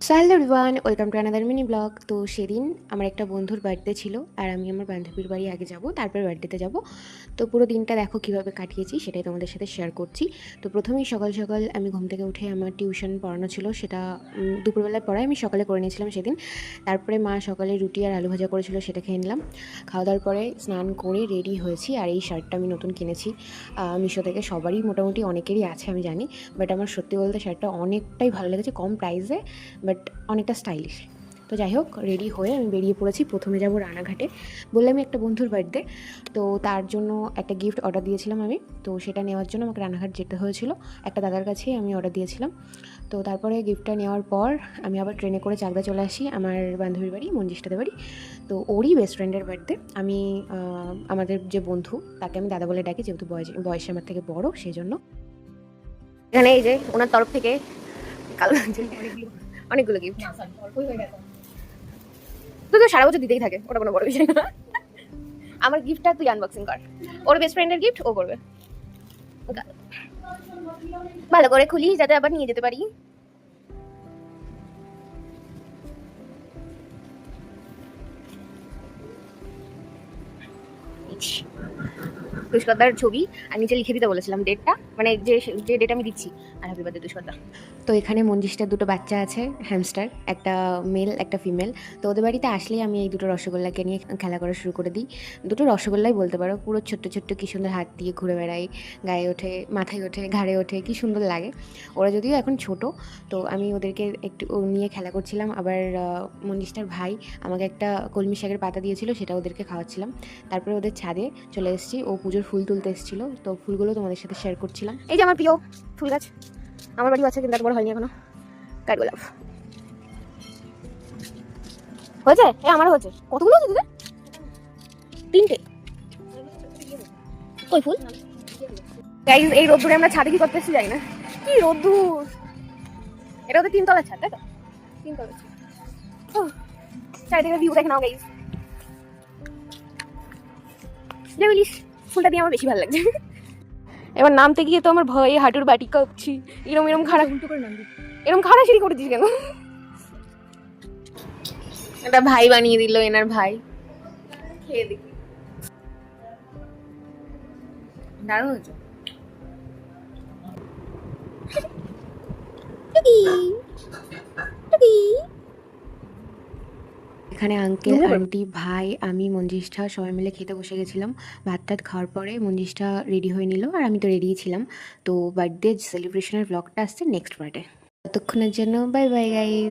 So hello everyone, welcome to another mini blog. তো সেদিন আমার একটা বন্ধুর বার্থডে ছিল আর আমি আমার বান্ধবীর বাড়ি আগে যাব, তারপর বার্থডেতে যাব। তো পুরো দিনটা দেখো কীভাবে কাটিয়েছি সেটাই তোমাদের সাথে শেয়ার করছি। তো প্রথমেই সকাল সকাল আমি ঘুম থেকে উঠে আমার টিউশন পড়ানো ছিল, সেটা দুপুরবেলায় পড়ায় আমি সকালে করে নিয়েছিলাম সেদিন। তারপরে মা সকালে রুটি আর আলু ভাজা করেছিল, সেটা খেয়ে নিলাম। খাওয়া দাওয়ার পরে স্নান করে রেডি হয়েছি। আর এই শার্টটা আমি নতুন কিনেছি মিশো থেকে। সবারই মোটামুটি অনেকেরই আছে আমি জানি, বাট আমার সত্যি বলতে শার্টটা অনেকটাই ভালো লেগেছে, কম প্রাইসে বাট অনেকটা স্টাইলিশ। তো যাই হোক, রেডি হয়ে আমি বেরিয়ে পড়েছি। প্রথমে যাব রানাঘাটে, বললাম একটা বন্ধুর বার্থডে, তো তার জন্য একটা গিফট অর্ডার দিয়েছিলাম আমি। তো সেটা নেওয়ার জন্য আমাকে রানাঘাট যেতে হয়েছিল, একটা দাদার কাছেই আমি অর্ডার দিয়েছিলাম। তো তারপরে গিফটটা নেওয়ার পর আমি আবার ট্রেনে করে চাকদা চলে আসি আমার বান্ধবীর বাড়ি, মঞ্জিষ্টাদের বাড়ি। তো ওরই বেস্ট ফ্রেন্ডের বার্থডে। আমি আমাদের যে বন্ধু তাকে আমি দাদা বলে ডাকি, যেহেতু বয়সে আমার থেকে বড় সেই জন্য। এখানে এই যে ওনার তরফ থেকে কালো অনেকগুলো গিফট। তুই তো সারা বছর দিতেই থাকে, ওটা কোনো বড় বিষয় না। আমার গিফটটা তুই আনবক্সিং কর। ওর বেস্ট ফ্রেন্ডের গিফট ও করবে, ভালো করে খুলি যাতে আবার নিয়ে যেতে পারি। দুষ্কর্তার ছবি আর নিচে লিখে দিতে বলেছিলাম ডেটটা, মানে যে যে ডেট আমি দিচ্ছি। আর হ্যাপি বার্থডে দুষ্কর্তা। তো এখানে মঞ্জিষ্টার দুটো বাচ্চা আছে, হ্যামস্টার, একটা মেল একটা ফিমেল। তো ওদের বাড়িতে আসলেই আমি এই দুটো রসগোল্লাকে নিয়ে খেলা করা শুরু করে দিই। দুটো রসগোল্লাই বলতে পারো, পুরো ছোট্ট ছোট্ট, কী সুন্দর হাত দিয়ে ঘুরে বেড়াই, গায়ে ওঠে, মাথায় ওঠে, ঘাড়ে ওঠে, কী সুন্দর লাগে। ওরা যদিও এখন ছোট, তো আমি ওদেরকে একটু নিয়ে খেলা করছিলাম। আবার মঞ্জিষ্টার ভাই আমাকে একটা কলমি শাকের পাতা দিয়েছিল, সেটা ওদেরকে খাওয়াচ্ছিলাম। তারপরে ওদের ছাদে চলে এসেছি, ও পুজোর ফুল তুলতে এসেছিলো, তো ফুলগুলো তোমাদের সাথে শেয়ার করছিলাম। এই যে আমার প্রিয় ফুল গাছ, আমার বাড়িও আছে কিন্তু এত বড় হয়নি এখনো। কাঠগোলাপ হয়েছে, আমারও হয়েছে। কতগুলো হয়েছে দিদি? তিনটে। কই ফুল? গাইস, এই রোদ্দুরে আমরা ছাদে কি করতে এসেছি জানি না, কি রোদ্দুর। এটা ওদের তিনতলার ছাদ, তাই তো? তিনতলার ছাদ। চারিদিকে ভিউ দেখে নাও গাইস। দেবিলিস ফুলটা দিয়ে আমার বেশি ভালো লাগছে। এবার নামতে গিয়ে তো আমার ভয়ে হাঁটুর বাটি কাঁপছি। এরম এরম খাড়া উল্টো করে নামবি, এরম খাড়া সিঁড়ি করেছিস কেন? এটা ভাই বানিয়ে দিল, এনার ভাই। খেয়ে দেখি, দারুণ হয়েছে। এখানে আঙ্কেল আন্টি ভাই আমি মঞ্জিষ্ঠা সবাই মিলে খেতে বসে গেছিলাম। ভাত টাত খাওয়ার পরে মঞ্জিষ্ঠা রেডি হয়ে নিল, আর আমি তো রেডিই ছিলাম। তো বার্থডে সেলিব্রেশনের ব্লগটা আসছে নেক্সট পার্টে। ততক্ষণের জন্য বাই বাই গাইস।